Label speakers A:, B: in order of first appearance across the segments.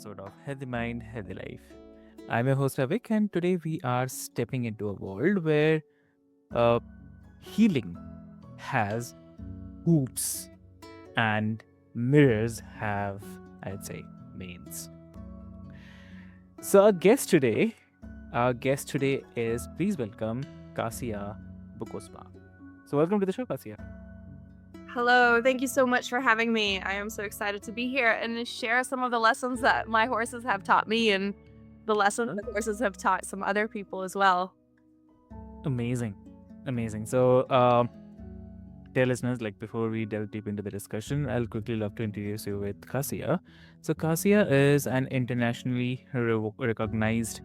A: episode of Healthy Mind, Healthy Life. I'm your host Avik, and today we are stepping into a world where uh, healing has hoops and mirrors have, I'd say, mains. So our guest today is please welcome Kasia Bukowska. So welcome to the show, Kasia.
B: Hello, thank you so much for having me. I am so excited to be here and to share some of the lessons that my horses have taught me and the lessons the horses have taught some other people as well.
A: Amazing, amazing. So dear listeners, like before we delve deep into the discussion, I'll quickly love to introduce you with Kasia. So Kasia is an internationally recognized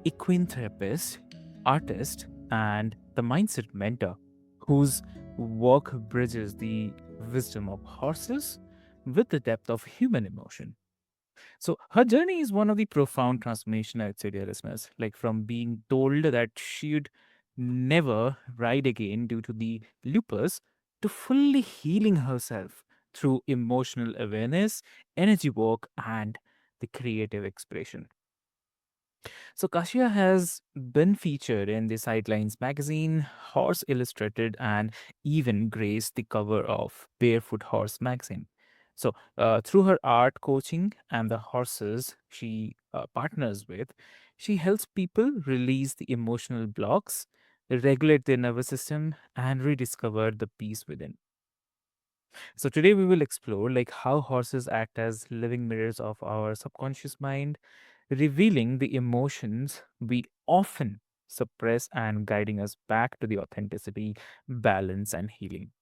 A: equine therapist, artist, and the mindset mentor whose work bridges the wisdom of horses with the depth of human emotion. So her journey is one of the profound transformation, I'd say, dear listeners. Like from being told that she'd never ride again due to the lupus to fully healing herself through emotional awareness, energy work, and the creative expression. So Kasia has been featured in the Sidelines magazine, Horse Illustrated, and even graced the cover of Barefoot Horse magazine. So, through her art coaching and the horses she partners with, she helps people release the emotional blocks, regulate their nervous system, and rediscover the peace within. So today we will explore like how horses act as living mirrors of our subconscious mind, revealing the emotions we often suppress and guiding us back to the authenticity, balance, and healing.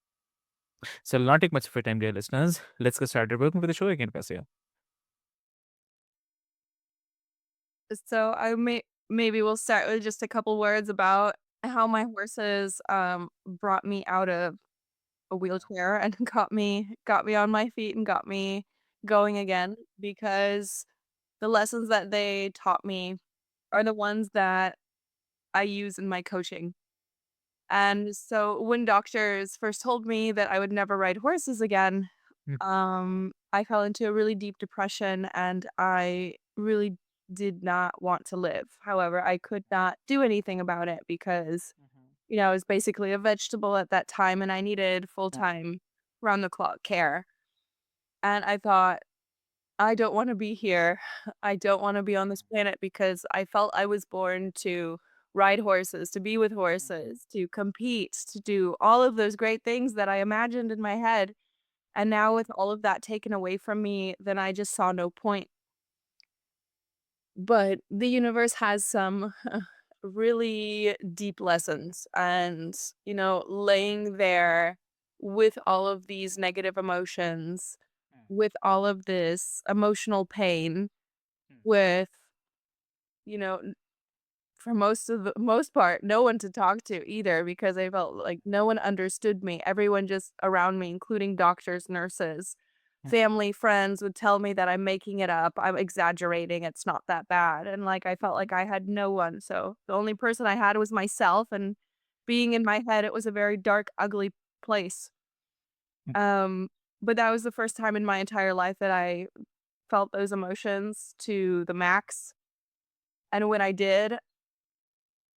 A: So I'll not take much of your time, dear listeners. Let's get started. Welcome to the show again, Kasia.
B: So maybe we'll start with just a couple words about how my horses brought me out of a wheelchair and got me on my feet and got me going again because the lessons that they taught me are the ones that I use in my coaching. And so when doctors first told me that I would never ride horses again,
A: Mm,
B: I fell into a really deep depression and I really did not want to live. However, I could not do anything about it because,
A: mhm,
B: I was basically a vegetable at that time and I needed full
A: mm,
B: time, round the clock care. And I thought, I don't want to be here. I don't want to be on this planet because I felt I was born to ride horses, to be with
A: mhm,
B: horses, to compete, to do all of those great things that I imagined in my head. And now, with all of that taken away from me, then I just saw no point. But the universe has some really deep lessons. And, laying there with all of these negative emotions,
A: mm,
B: with all of this emotional pain,
A: mm,
B: with you know, for most part, no one to talk to either because I felt like no one understood me. Everyone just around me, including doctors, nurses,
A: mm,
B: family, friends, would tell me that I'm making it up. I'm exaggerating. It's not that bad. And like I felt like I had no one. So the only person I had was myself. And being in my head, it was a very dark, ugly place.
A: mm.
B: Um, but that was the first time in my entire life that I felt those emotions to the max. And when I did,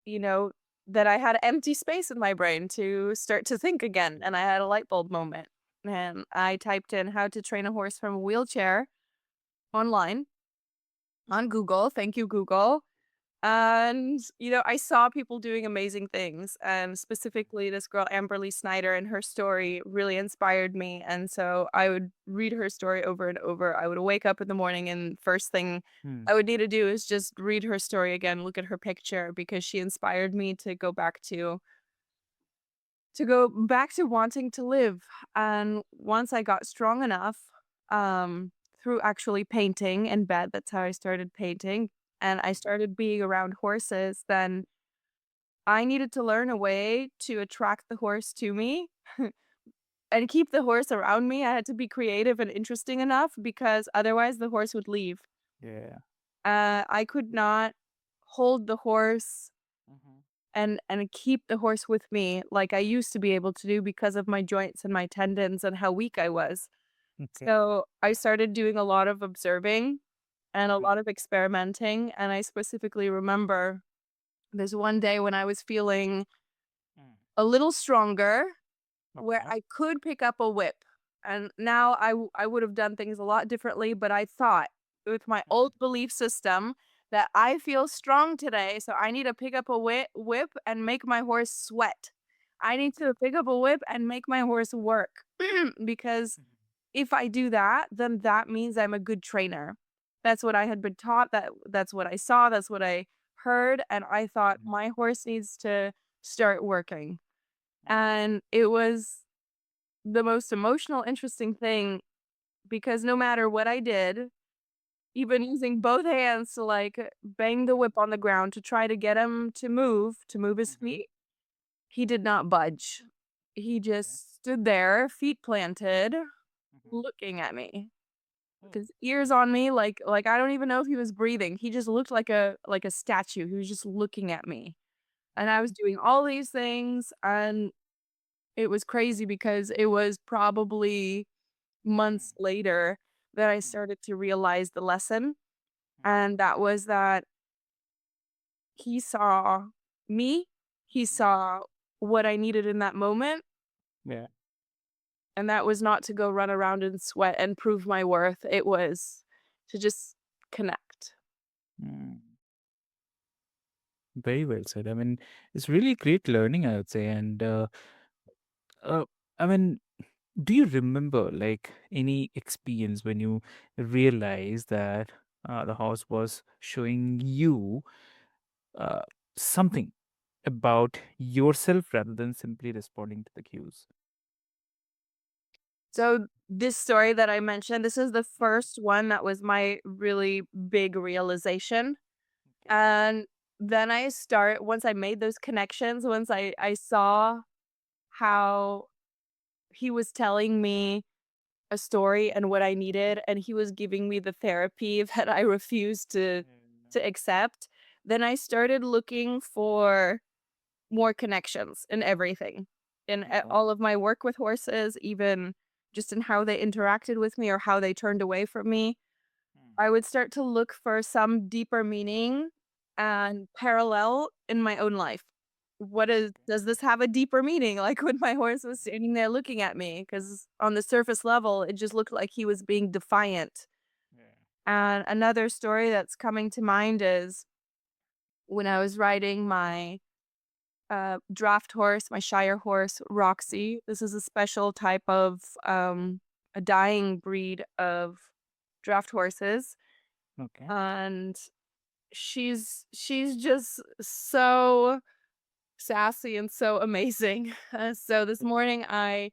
B: you know, that I had empty space in my brain to start to think again, and I had a light bulb moment. And I typed in how to train a horse from a wheelchair online on Google. Thank you, Google. And, I saw people doing amazing things. And specifically, this girl, Amberly Snyder, and her story really inspired me. And so I would read her story over and over. I would wake up in the morning, and first thing
A: Mm,
B: I would need to do is just read her story again, look at her picture, because she inspired me to go back to wanting to live. And once I got strong enough, through actually painting in bed, that's how I started painting, and I started being around horses, then I needed to learn a way to attract the horse to me and keep the horse around me. I had to be creative and interesting enough because otherwise the horse would leave.
A: yeah.
B: I could not hold the horse
A: Mhm.
B: and keep the horse with me like I used to be able to do because of my joints and my tendons and how weak I was.
A: Okay.
B: So I started doing a lot of observing and a
A: Mhm.
B: lot of experimenting. And I specifically remember there's one day when I was feeling
A: Mm.
B: a little stronger where
A: Okay.
B: I could pick up a whip. And now I would have done things a lot differently, but I thought with my
A: Mm.
B: old belief system that I feel strong today, so I need to pick up a whip and make my horse sweat. I need to pick up a whip and make my horse work because
A: Mhm.
B: if I do that, then that means I'm a good trainer. That's what I had been taught, that's what I saw, that's what I heard, and I thought
A: Mhm.
B: my horse needs to start working.
A: Mm.
B: And it was the most emotional, interesting thing because no matter what I did, even using both hands to like bang the whip on the ground to try to get him to move his
A: Mhm.
B: feet, he did not budge. He
A: Okay.
B: just stood there, feet planted,
A: Mhm.
B: looking at me.
A: Oh.
B: With his ears on me, like I don't even know if he was breathing. He just looked like a statue. He was just looking at me. And I was
A: Mhm.
B: doing all these things and it was crazy because it was probably
A: Mm.
B: months later that I
A: Mm.
B: started to realize the lesson,
A: Mhm.
B: and that was that he saw me, he
A: Mhm.
B: saw what I needed in that moment,
A: Yeah.
B: and that was not to go run around and sweat and prove my worth. It was to just connect.
A: Mm. Very well said. I mean, it's really great learning, I would say. And uh, I mean, do you remember like any experience when you realized that the horse was showing you uh, something about yourself rather than simply responding to the cues?
B: So this story that I mentioned, this is the
A: Mhm.
B: first one that was my really big realization.
A: Okay.
B: And then once I made those connections, once I saw how he was telling me a story and what I needed, and he was giving me the therapy that I refused
A: Yeah.
B: to accept, then I started looking for more connections in everything. In
A: Okay.
B: all of my work with horses, even just in how they interacted with me or how they turned away from me,
A: Mm.
B: I would start to look for some deeper meaning and parallel in my own life.
A: Okay.
B: Does this have a deeper meaning? Like when my horse was
A: Mhm.
B: standing there looking at me, because on the surface level, it just looked like he was being defiant.
A: Yeah.
B: And another story that's coming to mind is when I was riding my draft horse, my Shire horse,
A: Mhm.
B: Roxy. This is a special type of a dying breed of draft horses.
A: Okay.
B: And she's just so sassy and so amazing. So this morning I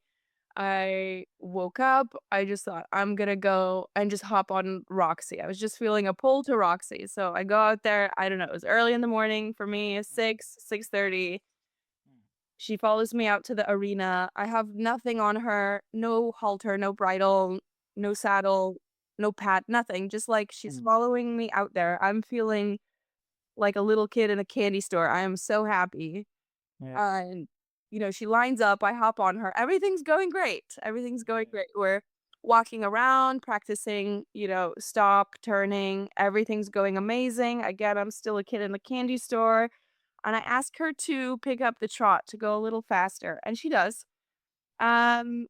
B: woke up, I just thought I'm gonna go and just hop on Roxy. I was just feeling a pull to Roxy. So I go out there, I don't know, it was early in the morning for me,
A: Mhm.
B: 6:30.
A: Mm.
B: She follows me out to the arena. I have nothing on her, no halter, no bridle, no saddle, no pad, nothing. Just like she's
A: Mm.
B: following me out there. I'm feeling like a little kid in a candy store. I am so happy.
A: Yeah.
B: And, she lines up. I hop on her. Everything's going great. Everything's going
A: Yeah.
B: great. We're walking around, practicing, stop, turning. Everything's going amazing. Again, I'm still a kid in the candy store. And I
A: Mhm.
B: ask her to pick up the trot to go a little faster. And she does. Um,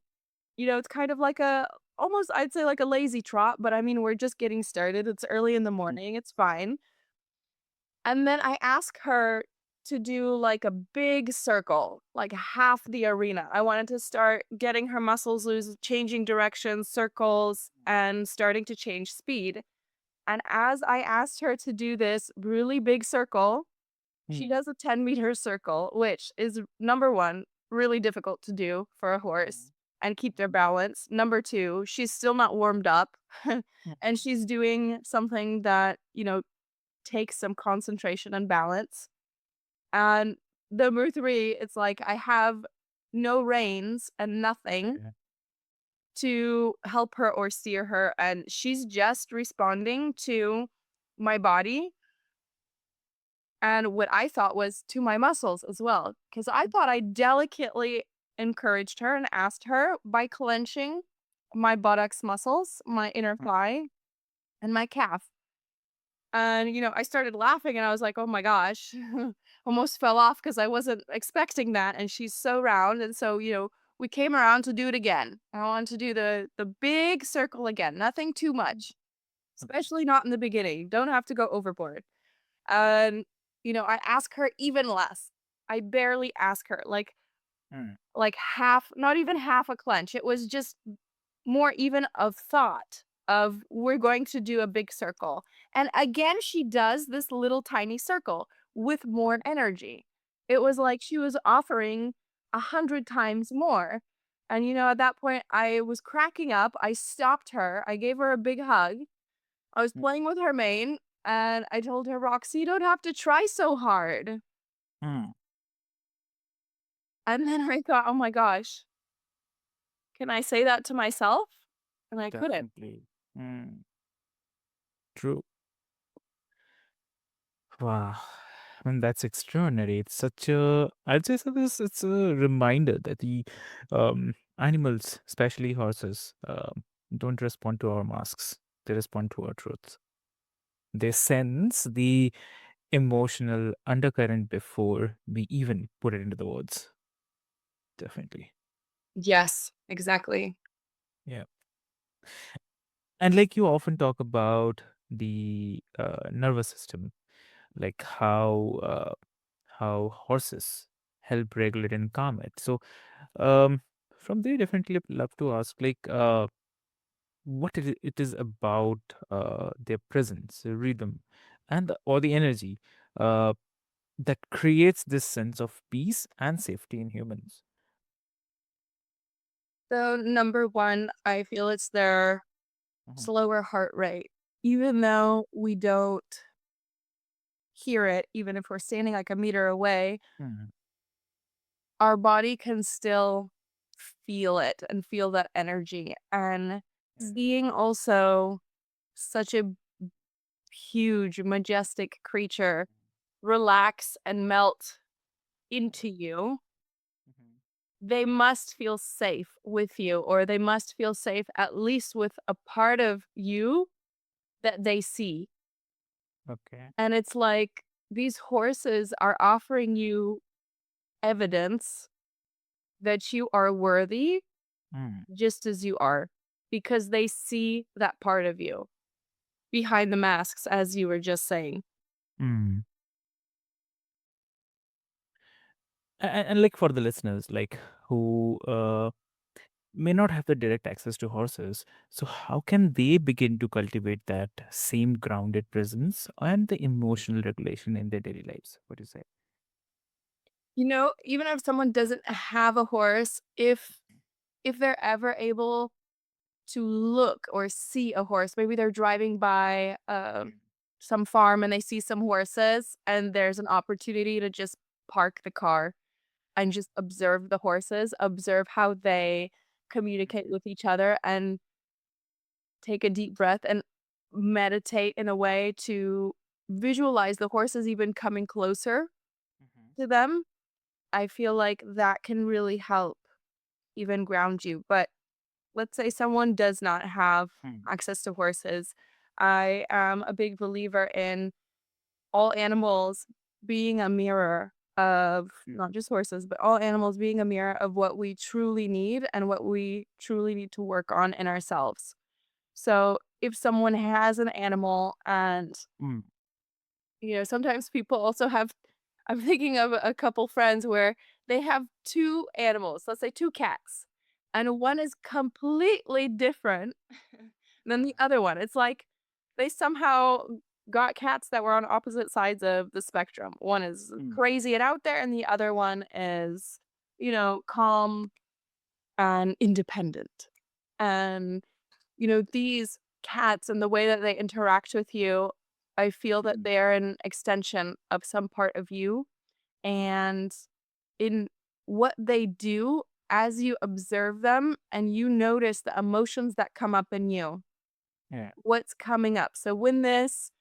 B: it's kind of like almost, I'd say like a lazy trot, but I mean, we're just getting started. It's early in the
A: Mm.
B: morning. It's fine. And then I ask her to do like a big circle, like half the arena. I wanted to start getting her muscles loose, changing directions, circles, and starting to change speed. And as I asked her to do this really big circle, she
A: Mm.
B: does a 10-meter circle, which is number one, really difficult to do for a horse
A: Mm.
B: and keep their
A: Mhm.
B: balance. Number two, she's still not warmed up
A: Mhm.
B: and she's doing something that, takes some concentration and balance. And number three, it's like I have no reins and nothing
A: Yeah.
B: to help her or steer her. And she's just responding to my body and what I thought was to my muscles as well. Because I thought I delicately encouraged her and asked her by clenching my buttocks muscles, my inner
A: Mm.
B: thigh, and my calf. And, I started laughing and I was like, "Oh my gosh." Almost fell off because I wasn't expecting that, and she's so round, and so, we came around to do it again. I wanted to do the big circle again, nothing too much,
A: Okay.
B: especially not in the beginning. Don't have to go overboard. And, I ask her even less. I barely ask her,
A: Mm,
B: like half, not even half a clench. It was just more even of thought of we're going to do a big circle. And again, she does this little tiny circle with more energy. It was like she was offering 100 times more. And at that point, I was cracking up. I stopped her. I gave her a big hug. I was
A: mm,
B: playing with her mane, and I told her, "Roxy, you don't have to try so hard."
A: mm,
B: And then I thought, oh my gosh, can I say that to myself? And I couldn't.
A: definitely. Mm, true. Wow. I mean, that's extraordinary. It's such a, I'd say so this, it's a reminder that the animals, especially horses, don't respond to our masks. They respond to our truths. They sense the emotional undercurrent before we even put it into the words. Definitely.
B: Yes, exactly.
A: Yeah. And like you often talk about the nervous system, like how horses help regulate and calm it. So from there, definitely love to ask like what it is about their presence, the rhythm, and or the energy uh, that creates this sense of peace and safety in humans.
B: So, number one, I feel it's their
A: Mhm,
B: slower heart rate. Even though we don't hear it, even if we're standing like a meter away,
A: mhm,
B: our body can still feel it and feel that energy. And
A: yeah,
B: seeing also such a huge, majestic creature relax and melt into you,
A: mhm,
B: they must feel safe with you, or they must feel safe at least with a part of you that they see.
A: okay.
B: And it's like these horses are offering you evidence that you are worthy
A: Mm,
B: just as you are, because they see that part of you behind the masks, as you were just saying.
A: mm. And like for the listeners, like who may not have the direct access to horses, so how can they begin to cultivate that same grounded presence and the emotional regulation in their daily lives? What do you say?
B: Even if someone doesn't have a horse, if they're ever able to look or see a horse, maybe they're driving by some farm and they see some horses, and there's an opportunity to just park the car and just observe the horses, observe how they communicate with each other, and take a deep breath and meditate in a way to visualize the horses even coming closer
A: Mhm,
B: to them. I feel like that can really help even ground you. But let's say someone does not have
A: mhm,
B: access to horses. I am a big believer in all animals being a mirror of
A: mm,
B: not just horses, but all animals being a mirror of what we truly need and what we truly need to work on in ourselves. So if someone has an animal and,
A: mm,
B: sometimes people also have, I'm thinking of a couple friends where they have two animals, let's say two cats, and one is completely different than the other one. It's like they somehow got cats that were on opposite sides of the spectrum. One is
A: mm,
B: crazy and out there, and the other one is, calm and independent. And these cats and the way that they interact with you, I feel that
A: mm,
B: they're an extension of some part of you. And in what they do, as you observe them and you notice the emotions that come up in you,
A: yeah.
B: what's coming up. So when this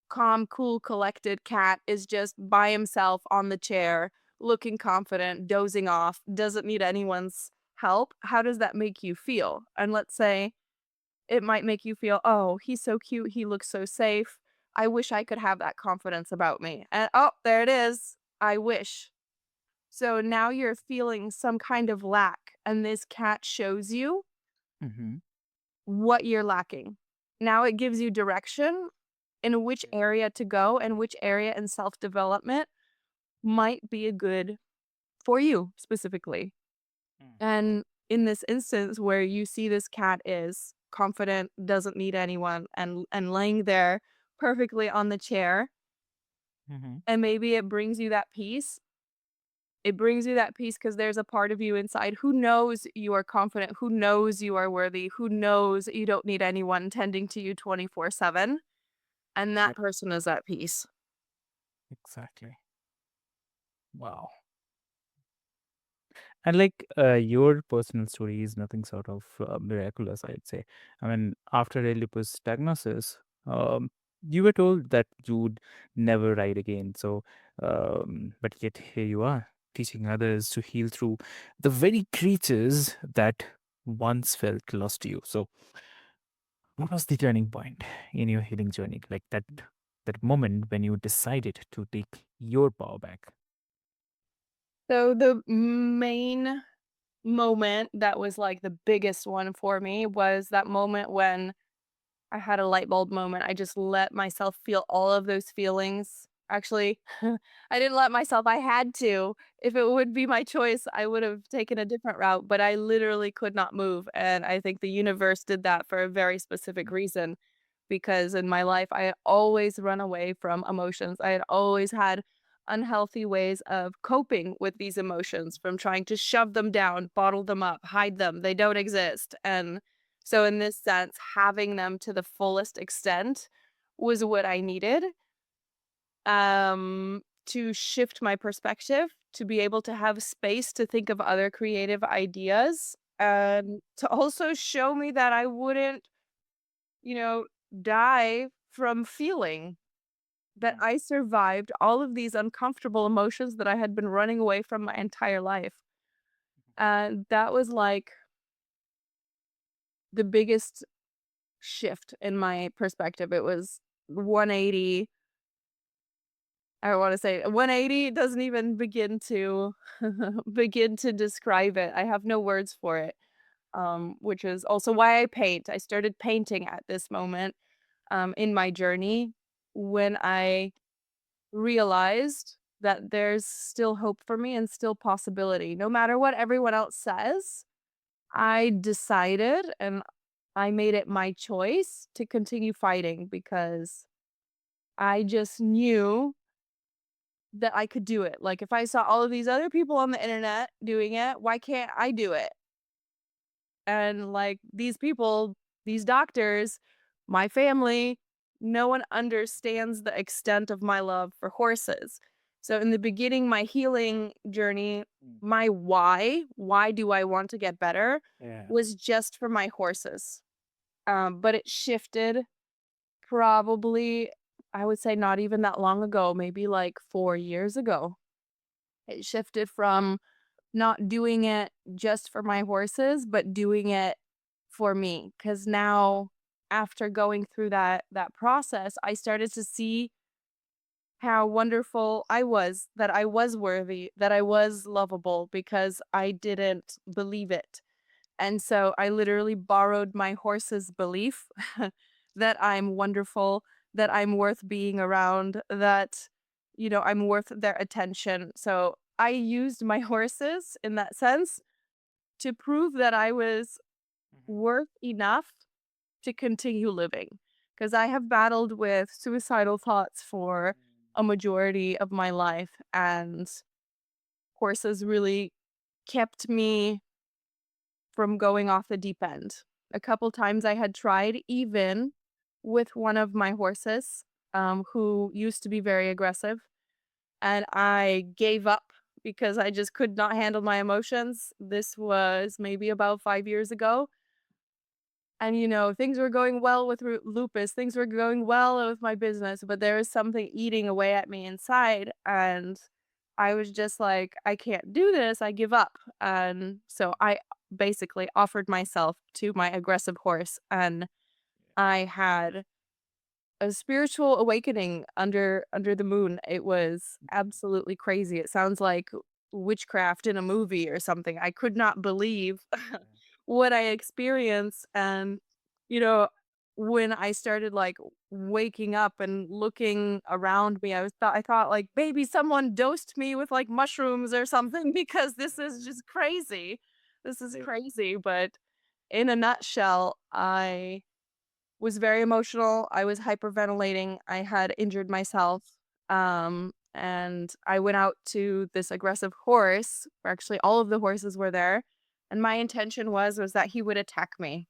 B: calm, cool, collected cat is just by himself on the chair, looking confident, dozing off, doesn't need anyone's help, how does that make you feel? And let's say it might make you feel, "Oh, he's so cute, he looks so safe. I wish I could have that confidence about me. And oh, there it is. I wish. So now you're feeling some kind of lack, and this cat shows you
A: Mm-hmm.
B: what you're lacking. Now it gives you direction in which area to go and which area in self development might be a good for you specifically. And in this instance where you see this cat is confident, doesn't need anyone, and laying there perfectly on the chair,
A: Mm-hmm.
B: and maybe it brings you that peace. It brings you that peace because there's a part of you inside who knows you are confident, who knows you are worthy, who knows you don't need anyone tending to you 24/7, and that
A: Yep.
B: person is at peace.
A: Exactly. Wow. And like your personal story is nothing sort of miraculous, I'd say. I mean, after a lupus diagnosis, um, you were told that you would never ride again. So, but yet here you are, teaching others to heal through the very creatures that once felt lost to you. So, what was the turning point in your healing journey? Like that moment when you decided to take your power back.
B: So the main moment that was like the biggest one for me was that moment when I had a light bulb moment. I just let myself feel all of those feelings. Actually, I didn't let myself, I had to. If it would be my choice, I would have taken a different route, but I literally could not move. And I think the universe did that for a very specific reason because in my life, I had always run away from emotions. I had always had unhealthy ways of coping with these emotions, from trying to shove them down, bottle them up, hide them. They don't exist. And so, in this sense, having them to the fullest extent was what I needed to shift my perspective, to be able to have space to think of other creative ideas, and to also show me that I wouldn't, you know, die from feeling that I survived all of these uncomfortable emotions that I had been running away from my entire life. And that was like the biggest shift in my perspective. It was 180. I wanna say 180 doesn't even begin to begin to describe it. I have no words for it, which is also why I paint. I started painting at this moment, in my journey when I realized that there's still hope for me and still possibility. No matter what everyone else says, I decided and I made it my choice to continue fighting because I just knew that I could do it. Like, if I saw all of these other people on the internet doing it, why can't I do it? And, like, these people, these doctors, my family, no one understands the extent of my love for horses. So, in the beginning, my healing journey,
A: Mm.
B: my why do I want to get better,
A: Yeah.
B: was just for my horses. But it shifted probably, I would say, not even that long ago, maybe like 4 years ago. It shifted from not doing it just for my horses, but doing it for me. Because now, after going through that process, I started to see how wonderful I was, that I was worthy, that I was lovable because I didn't believe it. And so I literally borrowed my horse's belief that I'm wonderful, that I'm worth being around, that, I'm worth their attention. So I used my horses in that sense to prove that I was
A: Mhm.
B: worth enough to continue living. Because I have battled with suicidal thoughts for a majority of my life, and horses really kept me from going off the deep end. A couple times I had tried, even with one of my horses, who used to be very aggressive, and I gave up because I just could not handle my emotions. This was maybe about 5 years ago. And, things were going well with lupus, things were going well with my business, but there was something eating away at me inside. And I was just like, I can't do this. I give up. And so I basically offered myself to my aggressive horse. And I had a spiritual awakening under the moon. It was absolutely crazy. It sounds like witchcraft in a movie or something. I could not believe what I experienced, and, you know, when I started, like, waking up and looking around me, I thought, like, "Maybe someone dosed me with, like, mushrooms or something because this is just crazy. This is
A: Yeah.
B: crazy," but in a nutshell, I was very emotional. I was hyperventilating. I had injured myself. And I went out to this aggressive horse, where actually all of the horses were there. And my intention was that he would attack me.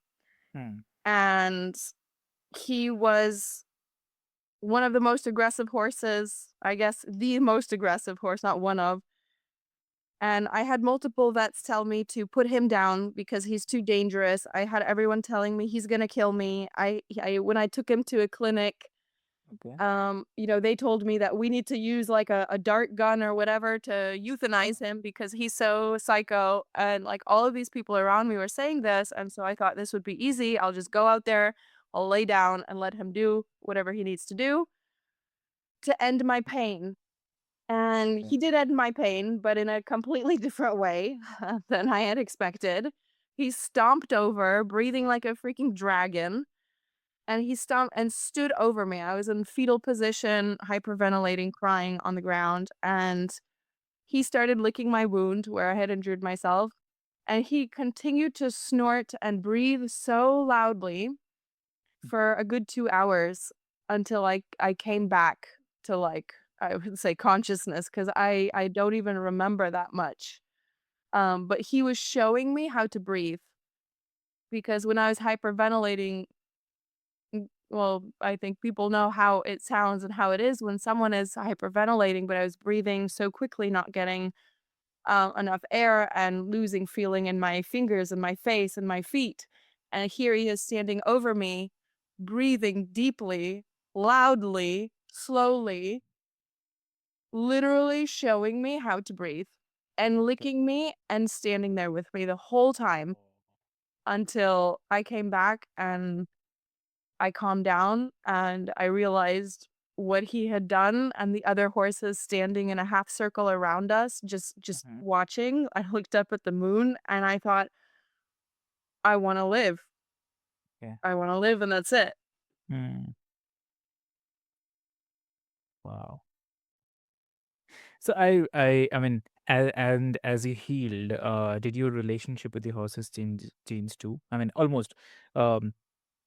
A: Mm.
B: And he was one of the most aggressive horses, I guess the most aggressive horse, not one of. And I had multiple vets tell me to put him down because he's too dangerous. I had everyone telling me he's gonna kill me. I when I took him to a clinic,
A: Okay.
B: they told me that we need to use like a dart gun or whatever to
A: Oh.
B: euthanize him because he's so psycho. And like all of these people around me were saying this, and so I thought this would be easy. I'll just go out there, I'll lay down and let him do whatever he needs to do to end my pain. And
A: Okay.
B: he did end my pain, but in a completely different way than I had expected. He stomped over, breathing like a freaking dragon, and he stomped and stood over me. I was in fetal position, hyperventilating, crying on the ground, and he started licking my wound where I had injured myself, and he continued to snort and breathe so loudly for a good 2 hours until I came back to, like, I would say consciousness, because I don't even remember that much. But he was showing me how to breathe because when I was hyperventilating, well, I think people know how it sounds and how it is when someone is hyperventilating, but I was breathing so quickly, not getting, enough air and losing feeling in my fingers and my face and my feet. And here he is standing over me, breathing deeply, loudly, slowly, literally showing me how to breathe and
A: Okay.
B: licking me and standing there with me the whole time
A: Oh.
B: until I came back and I calmed down and I realized what he had done and the other horses standing in a half circle around us just
A: Mhm.
B: watching. I looked up at the moon and I thought, "I wanna live.
A: Yeah.
B: I wanna live, and that's it."
A: Mm. Wow. So I mean, and as you healed, did your relationship with the horses change too? I mean, almost. Um,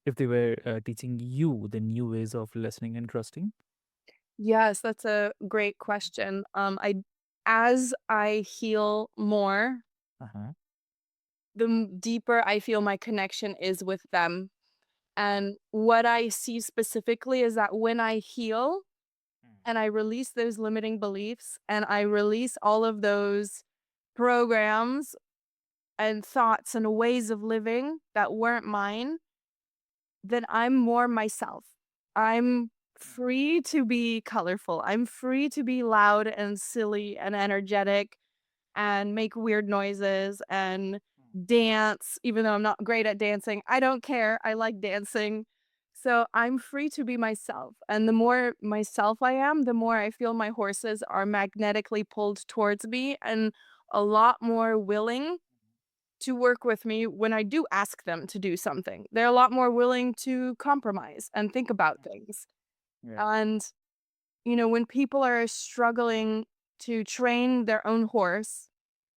A: if they were teaching you the new ways of listening and trusting.
B: Yes, that's a great question. As I heal more,
A: Uh huh.
B: deeper I feel my connection is with them. And what I see specifically is that when I heal and I release those limiting beliefs and I release all of those programs and thoughts and ways of living that weren't mine, then I'm more myself. I'm free to be colorful. I'm free to be loud and silly and energetic and make weird noises and dance, even though I'm not great at dancing. I don't care. I like dancing. So I'm free to be myself. And the more myself I am, the more I feel my horses are magnetically pulled towards me and a lot more willing to work with me when I do ask them to do something. They're a lot more willing to compromise and think about things.
A: Yeah.
B: And, when people are struggling to train their own horse,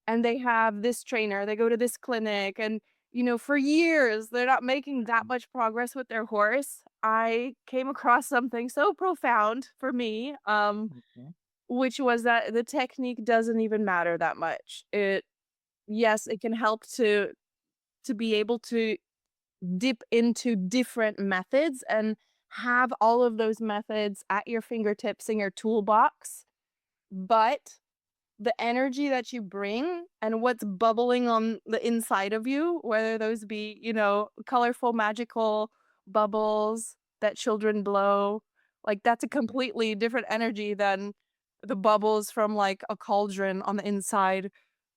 B: and they have this trainer, they go to this clinic, and, for years, they're not making that much progress with their horse. I came across something so profound for me,
A: Okay.
B: which was that the technique doesn't even matter that much. Yes, it can help to be able to dip into different methods and have all of those methods at your fingertips in your toolbox, but the energy that you bring and what's bubbling on the inside of you, whether those be, colorful, magical bubbles that children blow, like that's a
A: Yeah.
B: completely different energy than the bubbles from like a cauldron on the inside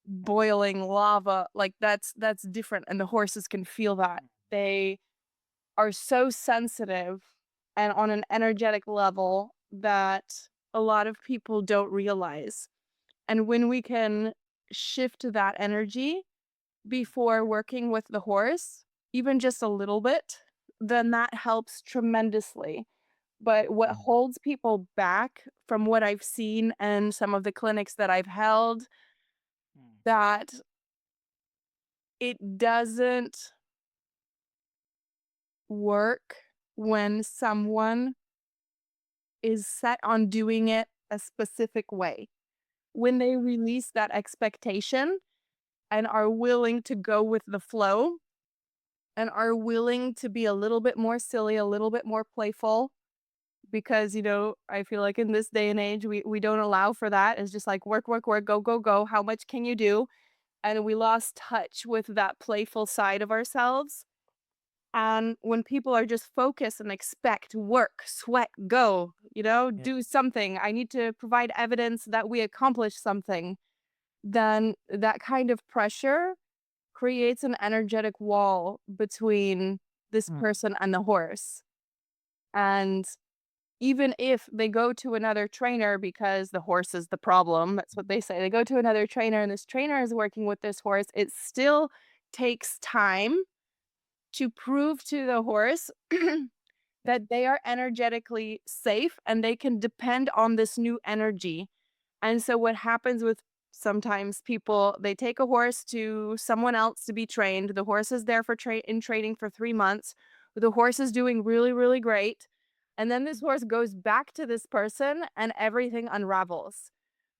B: boiling lava. Like that's different and the horses can feel that. They are so sensitive and on an energetic level that a lot of people don't realize. And when we can shift that energy before working with the horse, even just a little bit, then that helps tremendously. But what
A: Mm,
B: holds people back from what I've seen and some of the clinics that I've held,
A: mm,
B: that it doesn't work when someone is set on doing it a specific way. When they release that expectation and are willing to go with the flow and are willing to be a little bit more silly, a little bit more playful, because, I feel like in this day and age, we don't allow for that. It's just like work, work, work, go, go, go. How much can you do? And we lost touch with that playful side of ourselves. And when people are just focused and expect work, sweat, go,
A: yeah.
B: do something, I need to provide evidence that we accomplished something, then that kind of pressure creates an energetic wall between this
A: Mm,
B: person and the horse. And even if they go to another trainer because the horse is the problem, that's what they say. They go to another trainer and this trainer is working with this horse, it still takes time to prove to the horse
A: yeah.
B: that they are energetically safe and they can depend on this new energy. And so what happens with sometimes people, they take a horse to someone else to be trained. The horse is there for in training for 3 months. The horse is doing really, really great. And then this horse goes back to this person and everything unravels.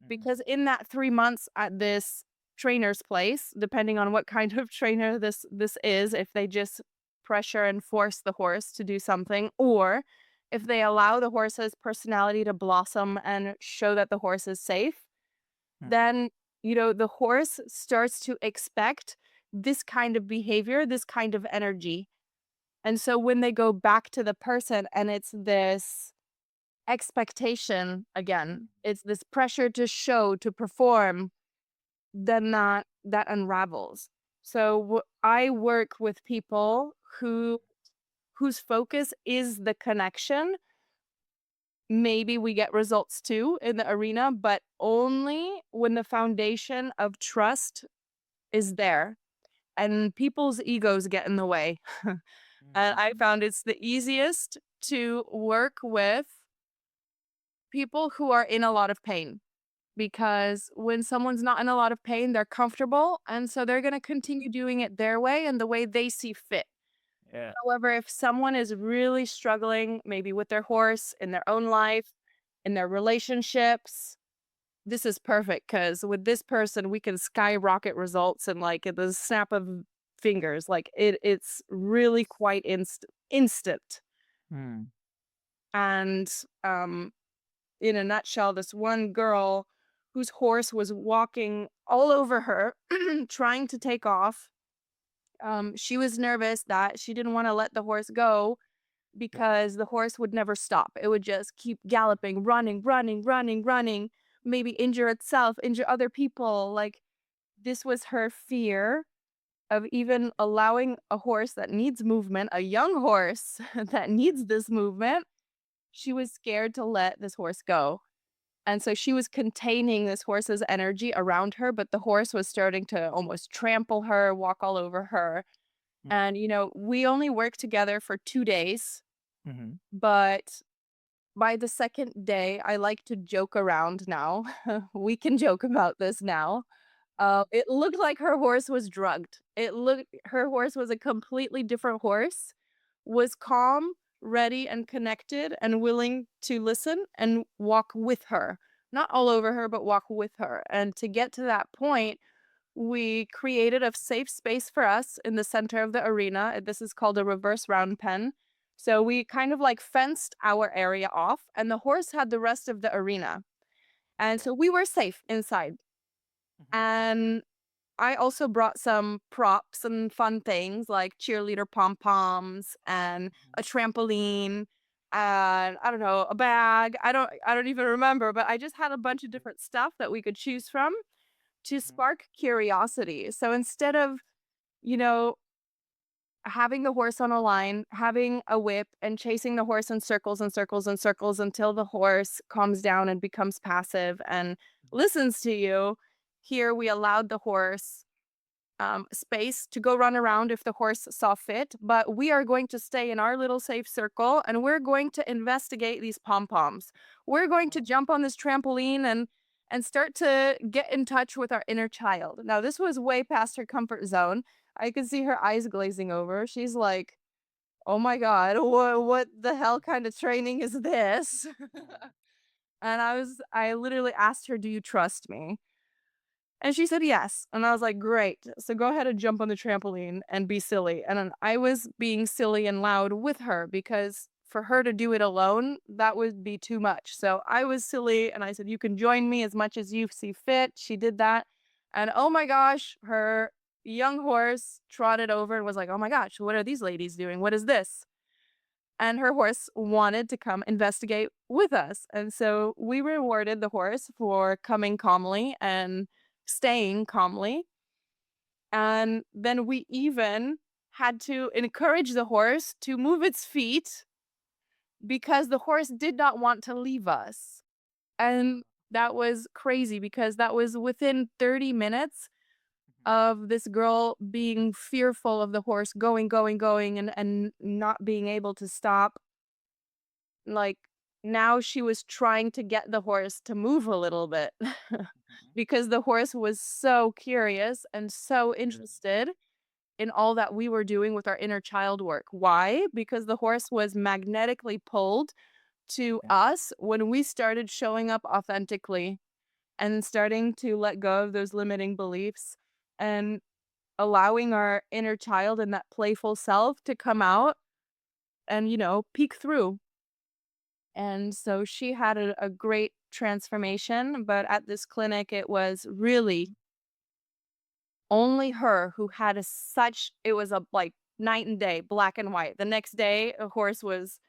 A: Mm,
B: Because in that 3 months at this trainer's place, depending on what kind of trainer this is, if they just pressure and force the horse to do something, or if they allow the horse's personality to blossom and show that the horse is safe,
A: mm,
B: then, the horse starts to expect this kind of behavior, this kind of energy. And so when they go back to the person and it's this expectation again,
A: mm,
B: it's this pressure to show, to perform, then that unravels. So I work with people whose focus is the connection. Maybe we get results too in the arena, but only when the foundation of trust is there and people's egos get in the way. And
A: mm,
B: I found it's the easiest to work with people who are in a lot of pain, because when someone's not in a lot of pain, they're comfortable. And so they're going to continue doing it their way and the way they see fit.
A: yeah.
B: However, if someone is really struggling, maybe with their horse, in their own life, in their relationships, this is perfect because with this person, we can skyrocket results and like at the snap of fingers. Like it's really quite instant.
A: Mm,
B: And in a nutshell, this one girl whose horse was walking all over her, trying to take off. She was nervous that she didn't want to let the horse go
A: yeah.
B: because the horse would never stop. It would just keep galloping, running, running, running, running, maybe injure itself, injure other people. Like, this was her fear of even allowing a horse that needs movement, a young horse that needs this movement. She was scared to let this horse go. And so she was containing this horse's energy around her, but the horse was starting to almost trample her, walk all over her.
A: Mm,
B: And, we only worked together for 2 days,
A: mhm,
B: but by the second day, I like to joke around now. We can joke about this now. It looked like her horse was drugged. Her horse was a completely different horse, was calm, ready, and connected, and willing to listen and walk with her. Not all over her, but walk with her. And to get to that point, we created a safe space for us in the center of the arena. This is called a reverse round pen. So we kind of like fenced our area off, and the horse had the rest of the arena. And
A: yeah.
B: so we were safe inside.
A: Mhm,
B: And I also brought some props and fun things like cheerleader pom poms and
A: mhm,
B: a trampoline and I don't know, a bag. I don't even remember, but I just had a bunch of different stuff that we could choose from to
A: mhm,
B: spark curiosity. So instead of, you know, having the horse on a line, having a whip, and chasing the horse in circles and circles and circles until the horse calms down and becomes passive and listens to you. Here, we allowed the horse space to go run around if the horse saw fit, but we are going to stay in our little safe circle and we're going to investigate these pom poms. We're going to jump on this trampoline and start to get in touch with our inner child. Now, this was way past her comfort zone. I could see her eyes glazing over. She's like, "Oh my god, what the hell kind of training is this?" And I literally asked her, "Do you trust me?" And she said yes. And I was like, "Great. So go ahead and jump on the trampoline and be silly." And then I was being silly and loud with her because for her to do it alone, that would be too much. So I was silly and I said, "You can join me as much as you see fit." She did that. And oh my gosh, her young horse trotted over and was like, "Oh my gosh, what are these ladies doing? What is this?" And her horse wanted to come investigate with us. And so we rewarded the horse for coming calmly and staying calmly. And then we even had to encourage the horse to move its feet because the horse did not want to leave us. And that was crazy because that was within 30 minutes of this girl being fearful of the horse going, going, going, and not being able to stop. Like, now she was trying to get the horse to move a little bit because the horse was so curious and so interested in all that we were doing with our inner child work. Why? Because the horse was magnetically pulled to
A: Yeah.
B: us when we started showing up authentically and starting to let go of those limiting beliefs and allowing our inner child and that playful self to come out and, peek through. And so she had a great transformation, but at this clinic, it was really only her who had it was a like night and day, black and white. The next day, a horse was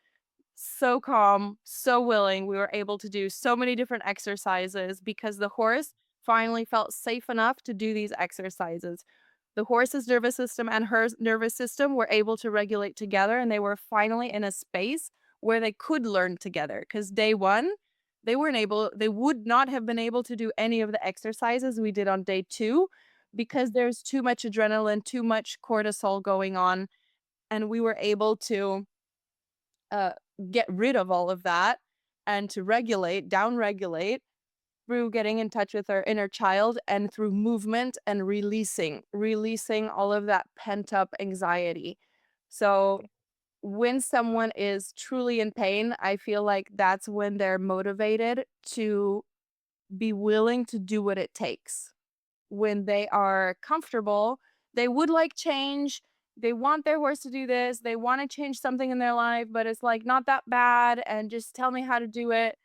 B: so calm, so willing. We were able to do so many different exercises because the horse finally felt safe enough to do these exercises. The horse's nervous system and her nervous system were able to regulate together, and they were finally in a space where they could learn together. Because day one, they would not have been able to do any of the exercises we did on day two because there's too much adrenaline, too much cortisol going on. And we were able to uh, get rid of all of that and to down regulate through getting in touch with our inner child and through movement and releasing all of that pent up anxiety. So when someone is truly in pain, I feel like that's when they're motivated to be willing to do what it takes. When they are comfortable, they would like change. They want their horse to do this. They want to change something in their life, but it's like not that bad. And just tell me how to do it.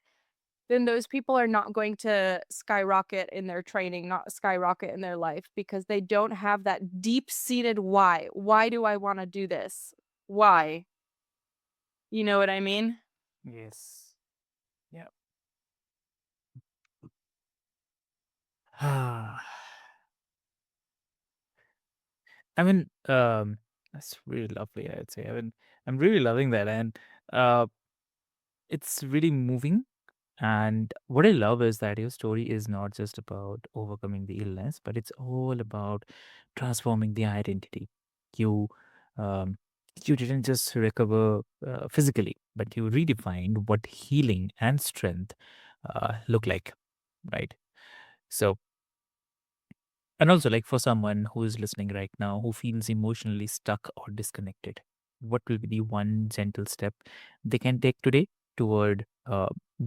B: Then those people are not going to skyrocket in their training, not skyrocket in their life because they don't have that deep seated why. Why do I want to do this? Why? You know what I mean?
A: Yes. Yeah. I mean, that's really lovely, I'd say. I mean, I'm really loving that. And uh, it's really moving. And what I love is that your story is not just about overcoming the illness, but it's all about transforming the identity. You, um, you didn't just recover physically, but you redefined what healing and strength look like, right? So, and also, like for someone who is listening right now who feels emotionally stuck or disconnected, what will be the one gentle step they can take today toward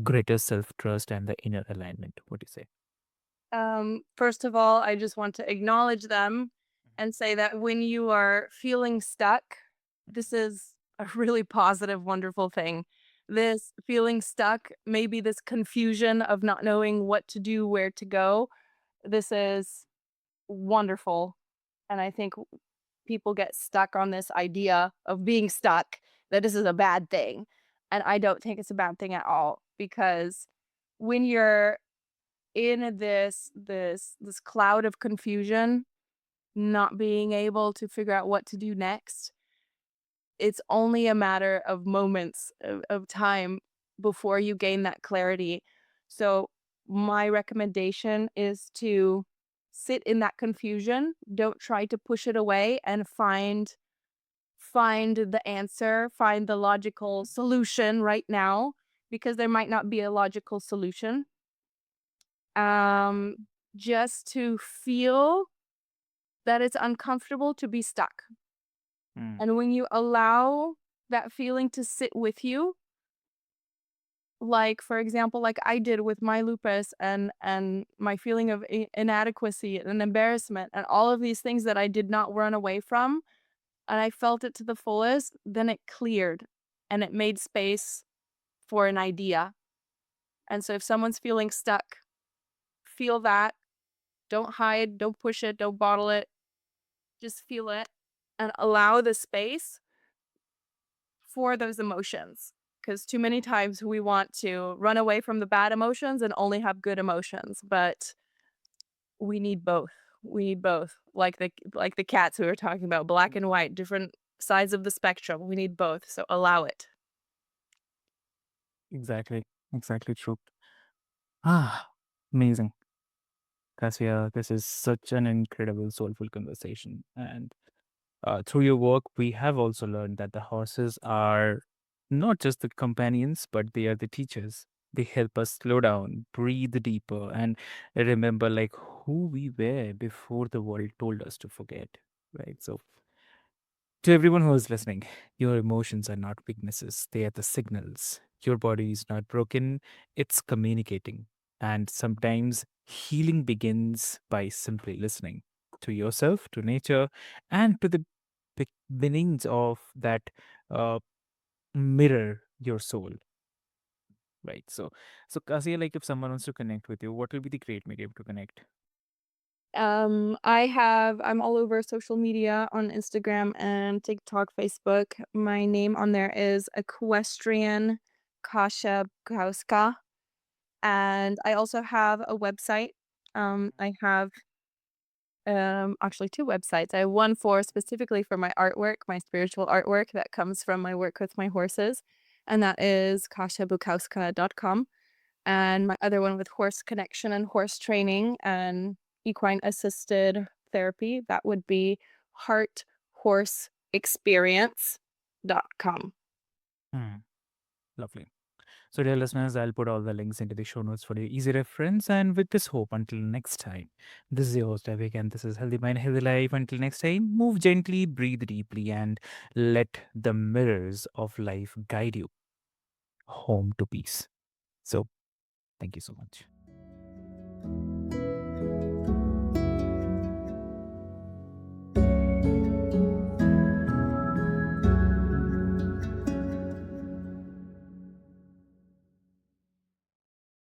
A: greater self trust and the inner alignment? What do you say?
B: First of all, I just want to acknowledge them and say that when you are feeling stuck, this is a really positive, wonderful thing. This feeling stuck, maybe this confusion of not knowing what to do, where to go, this is wonderful. And I think people get stuck on this idea of being stuck, that this is a bad thing. And I don't think it's a bad thing at all because when you're in this cloud of confusion, not being able to figure out what to do next, it's only a matter of moments of time before you gain that clarity. So my recommendation is to sit in that confusion. Don't try to push it away and find the answer, find the logical solution right now because there might not be a logical solution. Um just to feel that it's uncomfortable to be stuck.
A: Mm.
B: And when you allow that feeling to sit with you, like for example, like I did with my lupus and my feeling of inadequacy and embarrassment and all of these things that I did not run away from, and I felt it to the fullest, then it cleared and it made space for an idea. And so if someone's feeling stuck, feel that. Don't hide, don't push it, don't bottle it. Just feel it and allow the space for those emotions. Because too many times we want to run away from the bad emotions and only have good emotions, but we need both. We need both. Like the cats we were talking about, black and white, different sides of the spectrum. We need both. So allow it.
A: Exactly. Exactly true. Ah, amazing. Kasia, this is such an incredible, soulful conversation. And through your work, we have also learned that the horses are not just the companions, but they are the teachers. They help us slow down, breathe deeper, and remember like who we were before the world told us to forget. Right. So to everyone who is listening, your emotions are not weaknesses, they are the signals. Your body is not broken, it's communicating. And sometimes healing begins by simply listening to yourself, to nature, and to the beginnings of that uh, mirror your soul. Right. So Kasia, like if someone wants to connect with you, what will be the great medium to connect?
B: I'm all over social media on Instagram and TikTok, Facebook. My name on there is equestrian Kasia Bukowska. And I also have a website. I have actually two websites. I have one for specifically for my artwork, my spiritual artwork that comes from my work with my horses, and that is kasiabukowska.com. And my other one with horse connection and horse training and equine-assisted therapy, that would be hearthorseexperience.com.
A: Hmm, lovely. So, dear listeners, I'll put all the links into the show notes for your easy reference. And with this hope, until next time, this is your host, Avik, and this is Healthy Mind, Healthy Life. Until next time, move gently, breathe deeply, and let the mirrors of life guide you home to peace. So, thank you so much.